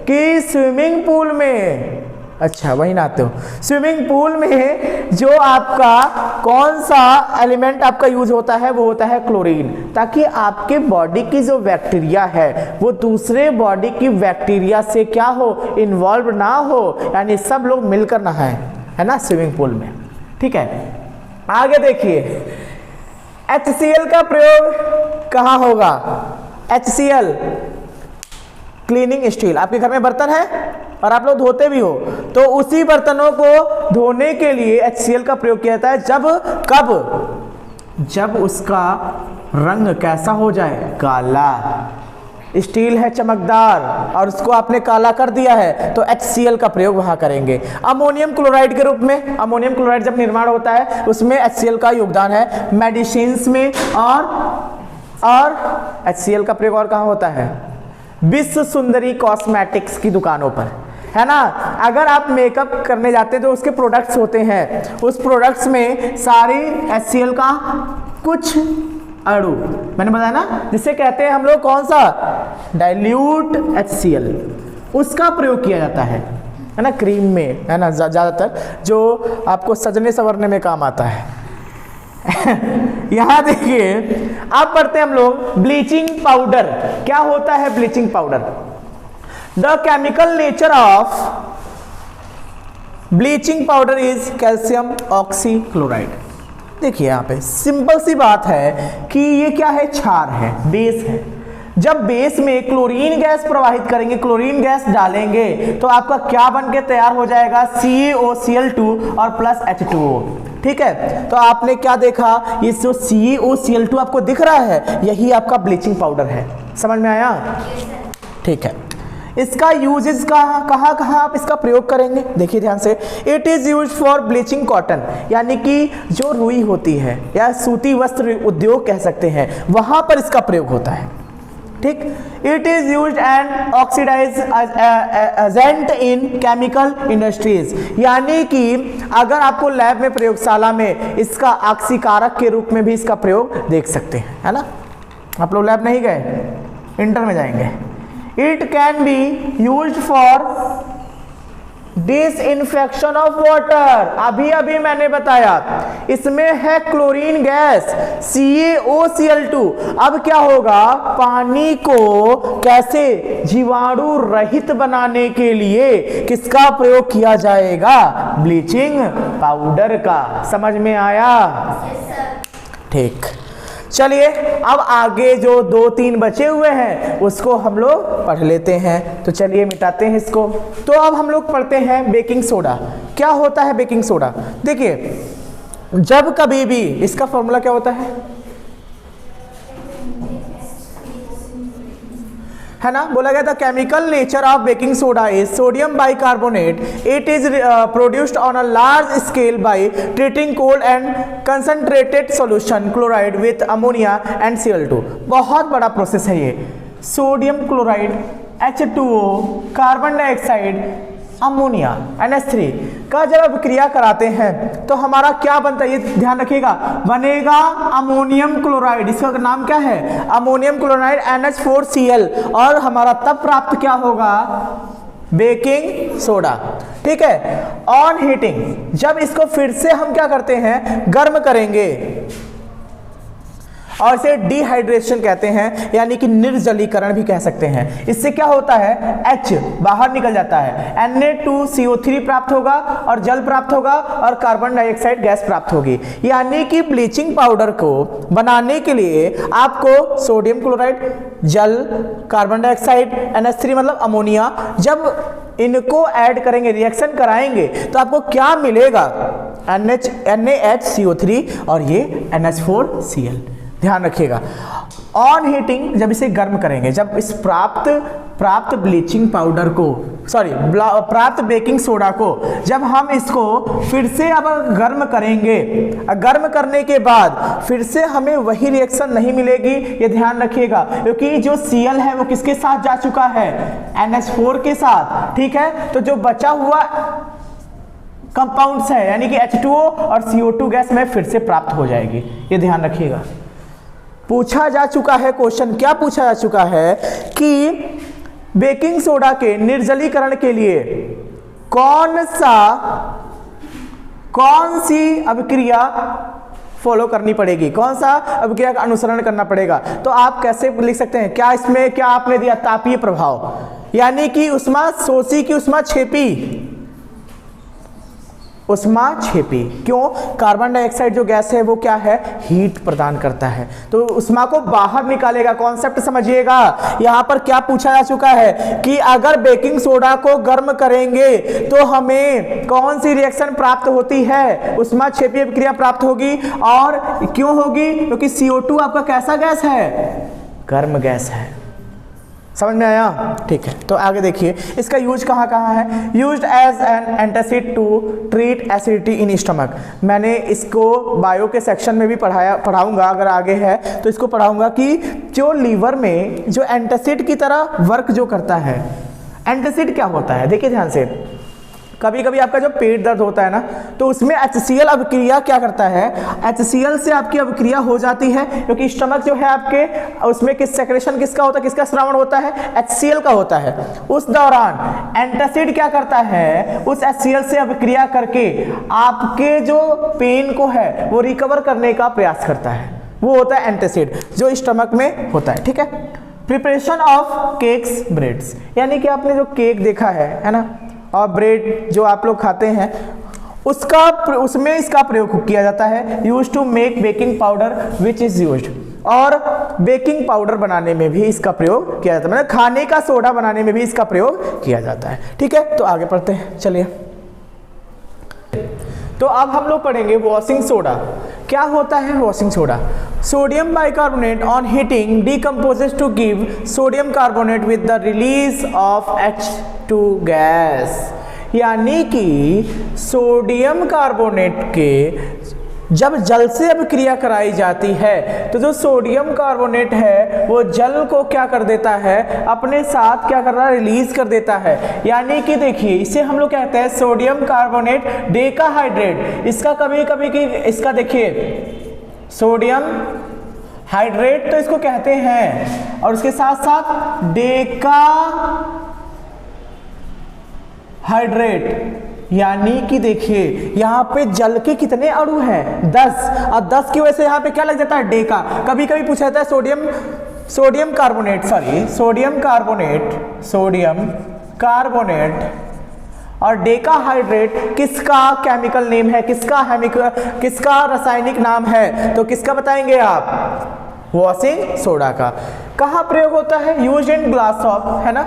कि स्विमिंग पूल में, अच्छा वही नहाते हो, स्विमिंग पूल में जो आपका कौन सा एलिमेंट आपका यूज होता है, वो होता है क्लोरीन, ताकि आपके बॉडी की जो बैक्टीरिया है वो दूसरे बॉडी की बैक्टीरिया से क्या हो, इन्वॉल्व ना हो, यानी सब लोग मिलकर नहाएं, है ना, स्विमिंग पूल में। ठीक है, आगे देखिए, HCl का प्रयोग कहाँ होगा? HCl क्लीनिंग स्टील, आपके घर में बर्तन है और आप लोग धोते भी हो, तो उसी बर्तनों को धोने के लिए HCl का प्रयोग किया जाता है। जब उसका रंग कैसा हो जाए? काला। स्टील है चमकदार और उसको आपने काला कर दिया है, तो HCl का प्रयोग वहां करेंगे। अमोनियम क्लोराइड के रूप में, अमोनियम क्लोराइड जब निर्माण होता है उसमें HCl का योगदान है। मेडिसिन्स में और HCl का प्रयोग और कहाँ होता है? विश्व सुंदरी कॉस्मेटिक्स की दुकानों पर, है ना। अगर आप मेकअप करने जाते हैं तो उसके प्रोडक्ट्स होते हैं, उस प्रोडक्ट्स में सारी HCl का कुछ अणु, मैंने बताया ना, जिसे कहते हैं हम लोग कौन सा? डाइल्यूट HCl, उसका प्रयोग किया जाता है ना, क्रीम में, है ना, ज़्यादातर जो आपको सजने संवरने में काम आता है। यहां देखिए, अब पढ़ते हैं हम लोग ब्लीचिंग पाउडर। क्या होता है bleaching powder? The chemical nature of bleaching powder is calcium oxychloride. देखिए यहाँ पे सिंपल सी बात है कि ये क्या है? क्षार है, बेस है। जब बेस में क्लोरीन गैस प्रवाहित करेंगे, क्लोरीन गैस डालेंगे, तो आपका क्या बन के तैयार हो जाएगा? CaOCl2 और प्लस H2O। ठीक है, तो आपने क्या देखा? ये जो CaOCl2 आपको दिख रहा है, यही आपका ब्लीचिंग पाउडर है। समझ में आया? ठीक है, इसका यूजेस कहाँ आप इसका प्रयोग करेंगे? देखिए ध्यान से, it is use for bleaching cotton, यानी कि जो रुई होती है या सूती वस्त्र उद्योग कह सकते हैं, वहां पर इसका प्रयोग होता है। ठीक। It is used and oxidise agent in chemical industries, यानी कि अगर आपको लैब में प्रयोगशाला में इसका ऑक्सीकारक के रूप में भी इसका प्रयोग देख सकते हैं, है ना। आप लोग लैब नहीं गए, इंटर में जाएंगे। It can be used for disinfection of water, अभी अभी मैंने बताया इसमें है क्लोरीन गैस CaOCl2। अब क्या होगा, पानी को कैसे जीवाणु रहित बनाने के लिए किसका प्रयोग किया जाएगा, ब्लीचिंग पाउडर का। समझ में आया? ठीक, चलिए अब आगे जो 2-3 बचे हुए हैं उसको हम लोग पढ़ लेते हैं। तो चलिए मिटाते हैं इसको। तो अब हम लोग पढ़ते हैं बेकिंग सोडा। क्या होता है बेकिंग सोडा? देखिए, जब कभी भी इसका फॉर्मूला क्या होता है ना, बोला गया था chemical nature of baking soda is sodium bicarbonate, it is produced on a large scale by treating cold and concentrated solution chloride with ammonia and Cl2। बहुत बड़ा प्रोसेस है ये। Sodium chloride, H2O, carbon dioxide, ammonia NH3 का जब अभिक्रिया कराते हैं तो हमारा क्या बनता है, ये ध्यान रखिएगा, बनेगा अमोनियम क्लोराइड। इसका नाम क्या है, अमोनियम क्लोराइड NH4Cl, और हमारा तब प्राप्त क्या होगा, बेकिंग सोडा। ठीक है। ऑन हीटिंग, जब इसको फिर से हम क्या करते हैं, गर्म करेंगे, और इसे डिहाइड्रेशन कहते हैं, यानी कि निर्जलीकरण भी कह सकते हैं। इससे क्या होता है, H बाहर निकल जाता है, Na2CO3 प्राप्त होगा और जल प्राप्त होगा और कार्बन डाइऑक्साइड गैस प्राप्त होगी। यानी कि ब्लीचिंग पाउडर को बनाने के लिए आपको सोडियम क्लोराइड, जल, कार्बन डाइऑक्साइड, NH3 मतलब अमोनिया, जब इनको ऐड करेंगे, रिएक्शन कराएंगे, तो आपको क्या मिलेगा, NaHCO3 और ये NH4Cl। ध्यान रखिएगा। ऑन हीटिंग, जब इसे गर्म करेंगे, जब इस प्राप्त ब्लीचिंग पाउडर को, प्राप्त बेकिंग सोडा को जब हम इसको फिर से अब गर्म करेंगे, गर्म करने के बाद फिर से हमें वही रिएक्शन नहीं मिलेगी, ये ध्यान रखिएगा, क्योंकि जो Cl है वो किसके साथ जा चुका है, NH4 के साथ। ठीक है। तो जो बचा हुआ कंपाउंड्स है, यानी कि H2O और CO2 गैस में फिर से प्राप्त हो जाएगी, ये ध्यान रखिएगा। पूछा जा चुका है क्वेश्चन, क्या पूछा जा चुका है कि बेकिंग सोडा के निर्जलीकरण के लिए कौन सी अभिक्रिया फॉलो करनी पड़ेगी, कौन सा अभिक्रिया का अनुसरण करना पड़ेगा। तो आप कैसे लिख सकते हैं, क्या इसमें क्या आपने दिया, तापीय प्रभाव, यानी कि उष्मा शोषी की उष्मा छेपी, उष्मा छेपी। क्यों, कार्बन डाइऑक्साइड जो गैस है वो क्या है, हीट प्रदान करता है, तो उष्मा को बाहर निकालेगा। कॉन्सेप्ट समझिएगा। यहां पर क्या पूछा जा चुका है कि अगर बेकिंग सोडा को गर्म करेंगे तो हमें कौन सी रिएक्शन प्राप्त होती है, उष्मा छेपी अभिक्रिया प्राप्त होगी। और क्यों होगी, क्योंकि CO2 आपका कैसा गैस है, गर्म गैस है। समझ में आया? ठीक है। तो आगे देखिए, इसका यूज कहाँ कहाँ है, used as an antacid to treat acidity in stomach. मैंने इसको बायो के सेक्शन में भी पढ़ाऊंगा, अगर आगे है तो इसको पढ़ाऊंगा कि जो लीवर में जो एंटासिड की तरह वर्क जो करता है, एंटासिड क्या होता है, देखिए ध्यान से। कभी कभी आपका जो पेट दर्द होता है ना, तो उसमें HCl अभिक्रिया क्या करता है, HCl से आपकी अभिक्रिया हो जाती है, क्योंकि स्टमक जो है आपके, उसमें किस सेक्रेशन किसका होता है, किसका स्रावण होता है, HCl का होता है। उस दौरान एंटासिड क्या करता है, उस HCl से अभिक्रिया करके आपके जो पेन को है वो रिकवर करने का प्रयास करता है, वो होता है एंटासिड, जो स्टमक में होता है। ठीक है। प्रिपरेशन ऑफ केक्स ब्रेड्स, यानी कि आपने जो केक देखा है ना, और ब्रेड जो आप लोग खाते हैं, उसमें इसका प्रयोग किया जाता है। Use to make baking powder which is used, और बेकिंग पाउडर बनाने में भी इसका प्रयोग किया जाता है, मतलब खाने का सोडा बनाने में भी इसका प्रयोग किया जाता है। ठीक है। तो आगे पढ़ते हैं, चलिए। तो अब हम लोग पढ़ेंगे वॉशिंग सोडा। क्या होता है washing soda? Sodium bicarbonate on heating decomposes to give sodium carbonate with the release of H2 gas, यानी कि सोडियम कार्बोनेट के जब जल से अभिक्रिया कराई जाती है तो जो सोडियम कार्बोनेट है वो जल को क्या कर देता है, अपने साथ क्या कर रहा है, रिलीज कर देता है। यानी कि देखिए इसे हम लोग कहते हैं सोडियम कार्बोनेट डेकाहाइड्रेट। इसका कभी कभी कि इसका देखिए सोडियम हाइड्रेट तो इसको कहते हैं, और उसके साथ साथ डेका हाइड्रेट। यानी कि देखिए यहाँ पे जल के कितने अणु हैं, 10, और 10 की वजह से यहाँ पे क्या लग जाता है, डेका। कभी कभी पूछा जाता है सोडियम कार्बोनेट और डेकाहाइड्रेट किसका केमिकल नेम है, किसका रासायनिक नाम है, तो किसका बताएंगे आप, वॉशिंग सोडा का। कहाँ प्रयोग होता है, यूज इन ग्लास टॉप, है ना,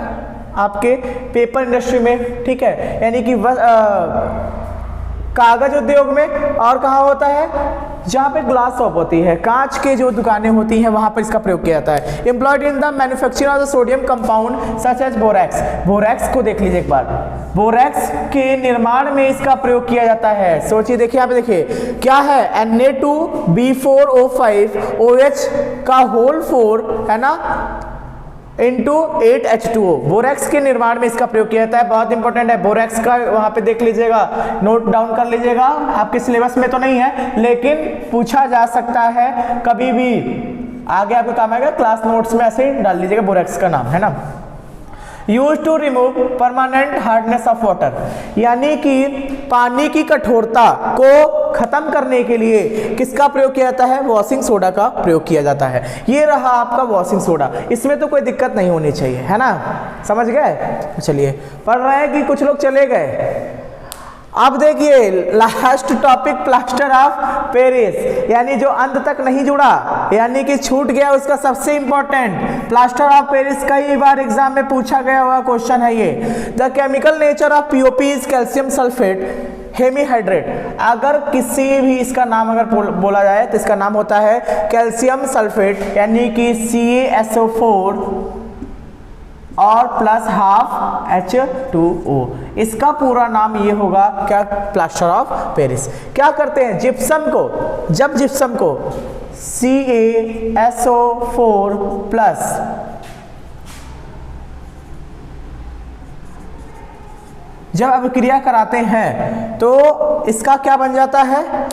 आपके पेपर इंडस्ट्री में, ठीक है, यानी कि कागज उद्योग में। और कहाँ होता है, जहाँ पे ग्लास शॉप होती है, कांच के जो दुकानें होती हैं, वहां पर इसका प्रयोग किया जाता है। Employed in the manufacture of the sodium compound such as borax. Borax को देख लीजिए एक बार, बोरैक्स के निर्माण में इसका प्रयोग किया जाता है। सोचिए, देखिए यहाँ पे देखिए क्या है, Na2B4O5 OH का होल 4, है ना, इंटू 8H2O। बोरैक्स के निर्माण में इसका प्रयोग किया जाता है। बहुत इंपॉर्टेंट है, बोरैक्स का वहां पे देख लीजिएगा, नोट डाउन कर लीजिएगा। आपके सिलेबस में तो नहीं है लेकिन पूछा जा सकता है, कभी भी आगे आपको काम आएगा, क्लास नोट्स में ऐसे ही डाल लीजिएगा बोरैक्स का नाम, है ना। Use to remove permanent hardness of water, यानी कि पानी की कठोरता को खत्म करने के लिए किसका प्रयोग किया जाता है, वॉशिंग सोडा का प्रयोग किया जाता है। ये रहा आपका वॉशिंग सोडा, इसमें तो कोई दिक्कत नहीं होनी चाहिए, है ना, समझ गए। चलिए पढ़ रहे हैं कि कुछ लोग चले गए। अब देखिए last topic, plaster of Paris, यानी जो अंत तक नहीं जुड़ा, यानी कि छूट गया, उसका सबसे इंपॉर्टेंट प्लास्टर ऑफ पेरिस। कई बार एग्जाम में पूछा गया हुआ क्वेश्चन है ये। The chemical nature of POP is calcium sulphate hemihydrate. अगर किसी भी इसका नाम अगर बोला जाए तो इसका नाम होता है कैल्शियम सल्फेट, यानी कि CaSO4 और प्लस हाफ H2O। इसका पूरा नाम ये होगा क्या, प्लास्टर ऑफ पेरिस। क्या करते हैं, जिप्सम को, जब जिप्सम को CaSO4 प्लस जब अभिक्रिया कराते हैं तो इसका क्या बन जाता है,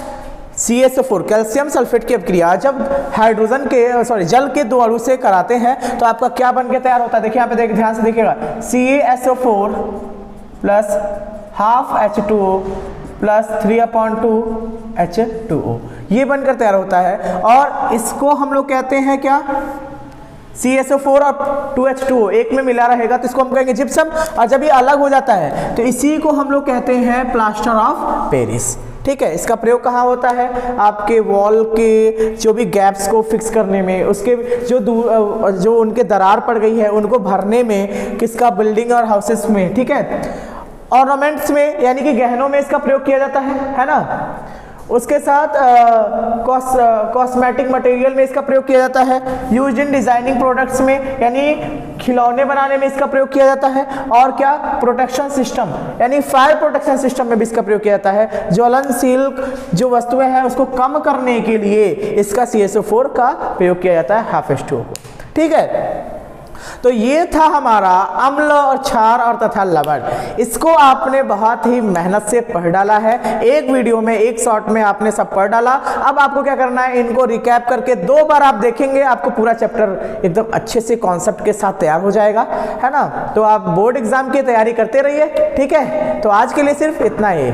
CaSO4 कैल्शियम सल्फेट की अभिक्रिया जब हाइड्रोजन के जल के 2 अणु से कराते हैं तो आपका क्या बन के तैयार होता है। देखिए यहाँ पे ध्यान से देखिएगा, CaSO4 plus half H2O plus 3/2 H2O, ये बनकर तैयार होता है। और इसको हम लोग कहते हैं क्या, CaSO4 और 2H2O एक में मिला रहेगा तो इसको हम कहेंगे जिप्सम, और जब ये अलग हो जाता है तो इसी को हम लोग कहते हैं प्लास्टर ऑफ पेरिस। ठीक है, इसका प्रयोग कहाँ होता है, आपके वॉल के जो भी गैप्स को फिक्स करने में, उसके जो उनके दरार पड़ गई है उनको भरने में, किसका, बिल्डिंग और हाउसेस में, ठीक है, ऑर्नामेंट्स में, यानी कि गहनों में इसका प्रयोग किया जाता है ना। उसके साथ कॉस्मेटिक मटेरियल में इसका प्रयोग किया जाता है। यूज्ड इन डिजाइनिंग प्रोडक्ट्स में, यानी खिलौने बनाने में इसका प्रयोग किया जाता है। और क्या, प्रोटेक्शन सिस्टम, यानी फायर प्रोटेक्शन सिस्टम में भी इसका प्रयोग किया जाता है। ज्वलनशील जो वस्तुएं हैं उसको कम करने के लिए इसका CaSO4 का प्रयोग किया जाता है, हाफ H2O को। ठीक है, तो ये था हमारा अम्ल और क्षार और तथा लवण। इसको आपने बहुत ही मेहनत से पढ़ डाला है, एक वीडियो में, एक शॉट में आपने सब पढ़ डाला। अब आपको क्या करना है, इनको रिकैप करके 2 बार आप देखेंगे, आपको पूरा चैप्टर एकदम अच्छे से कॉन्सेप्ट के साथ तैयार हो जाएगा, है ना। तो आप बोर्ड एग्जाम की तैयारी करते रहिए, ठीक है। तो आज के लिए सिर्फ इतना ही।